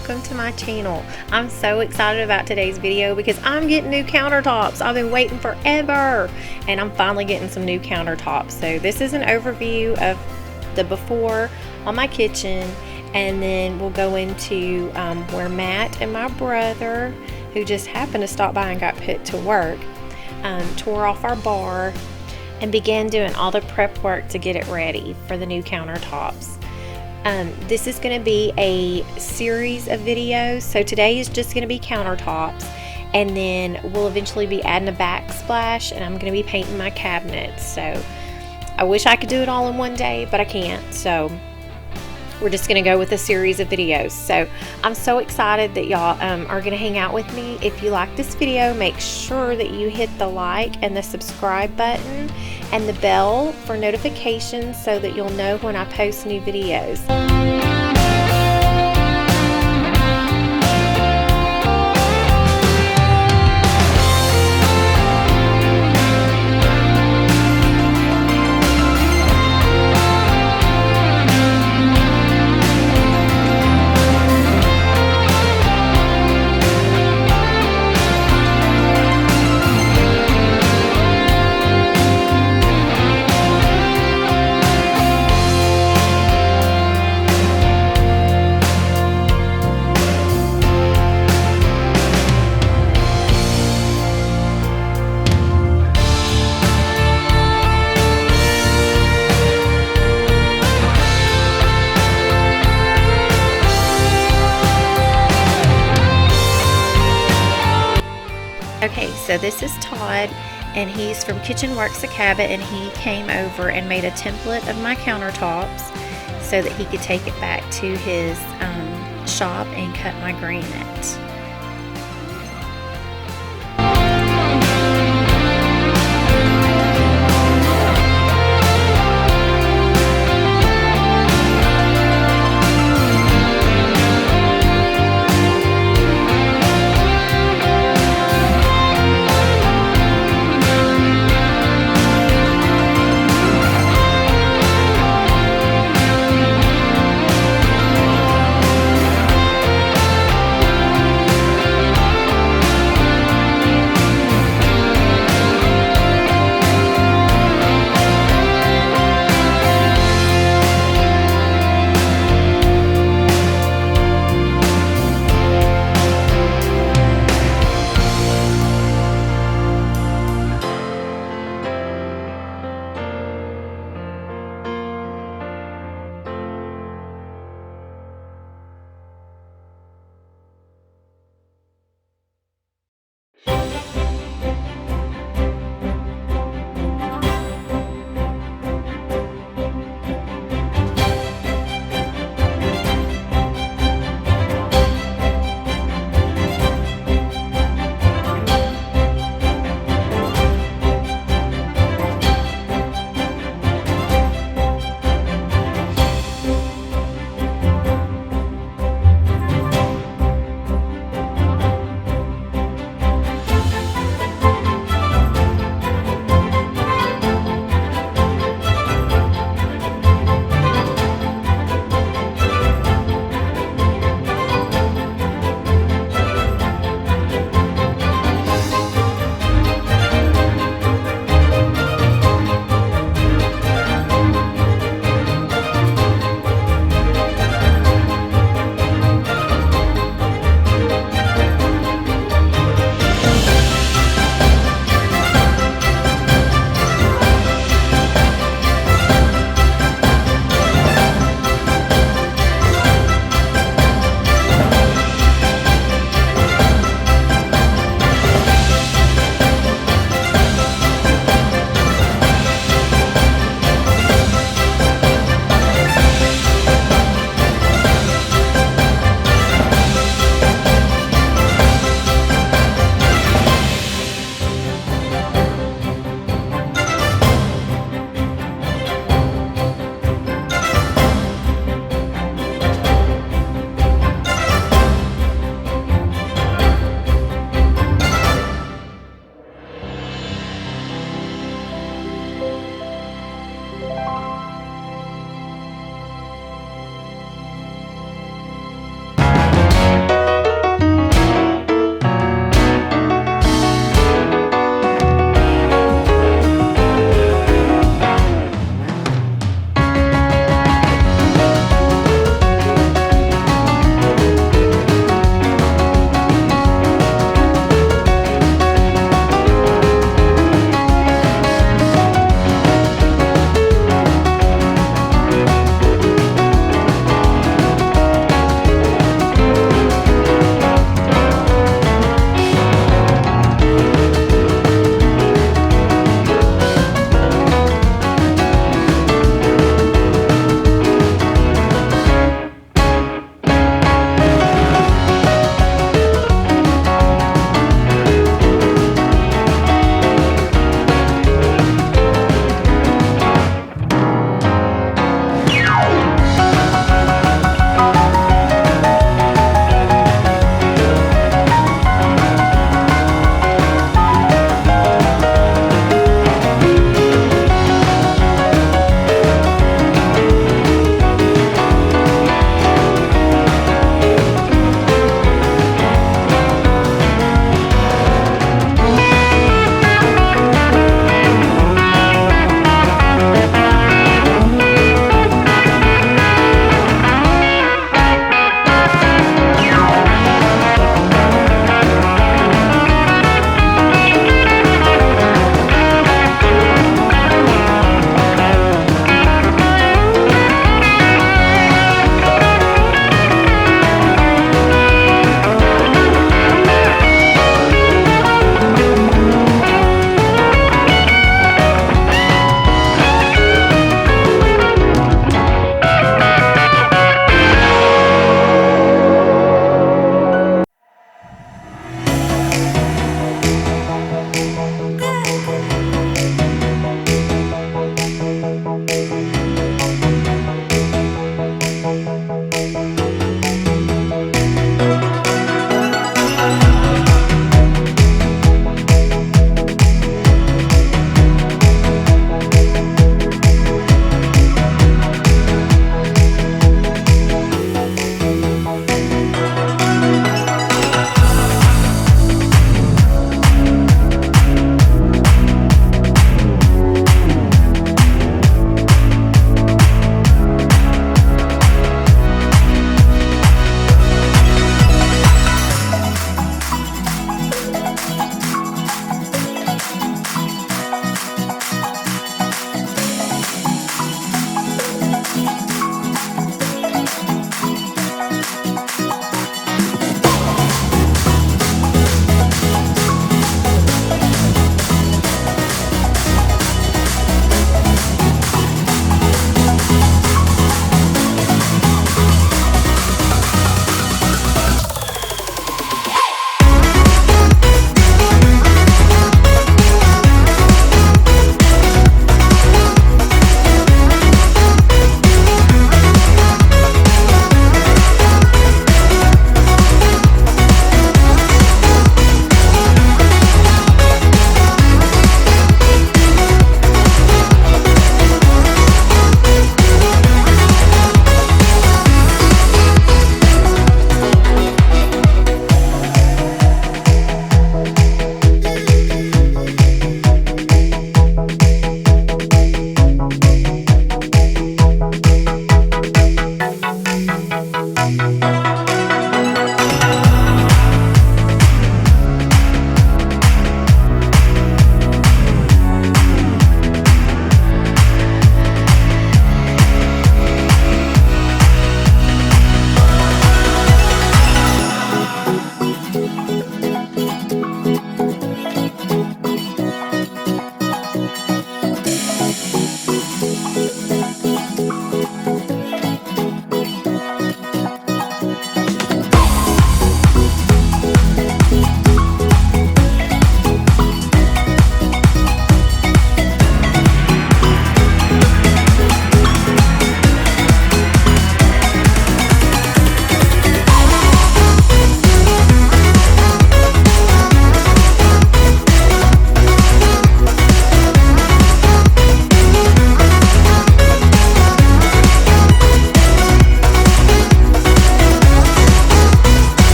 welcome to my channel. I'm so excited about today's video because I'm getting new countertops. I've been waiting forever and I'm finally getting some new countertops. So this is an overview of the before on my kitchen, and then we'll go into where Matt and my brother, who just happened to stop by and got put to work, tore off our bar and began doing all the prep work to get it ready for the new countertops. This is going to be a series of videos. So today is just going to be countertops, and then we'll eventually be adding a backsplash, and I'm going to be painting my cabinets. So I wish I could do it all in one day, but I can't. So we're just going to go with a series of videos. So I'm so excited that y'all are going to hang out with me. If you like this video, make sure that you hit the like and the subscribe button and the bell for notifications so that you'll know when I post new videos. Okay, so this is Todd, and he's from Kitchen Works at Cabot, and he came over and made a template of my countertops so that he could take it back to his shop and cut my granite.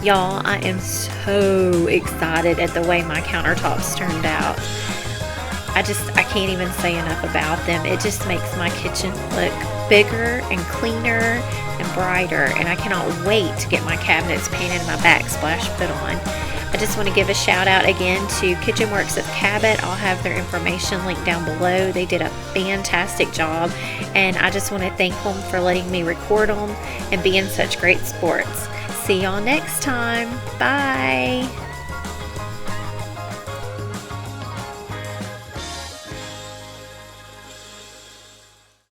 Y'all, I am so excited at the way my countertops turned out. I can't even say enough about them. It just makes my kitchen look bigger and cleaner and brighter, and I cannot wait to get my cabinets painted and my backsplash put on. I just want to give a shout out again to Kitchen Works of Cabot. I'll have their information linked down below. They did a fantastic job, and I just want to thank them for letting me record them and being such great sports. See y'all next time. Bye.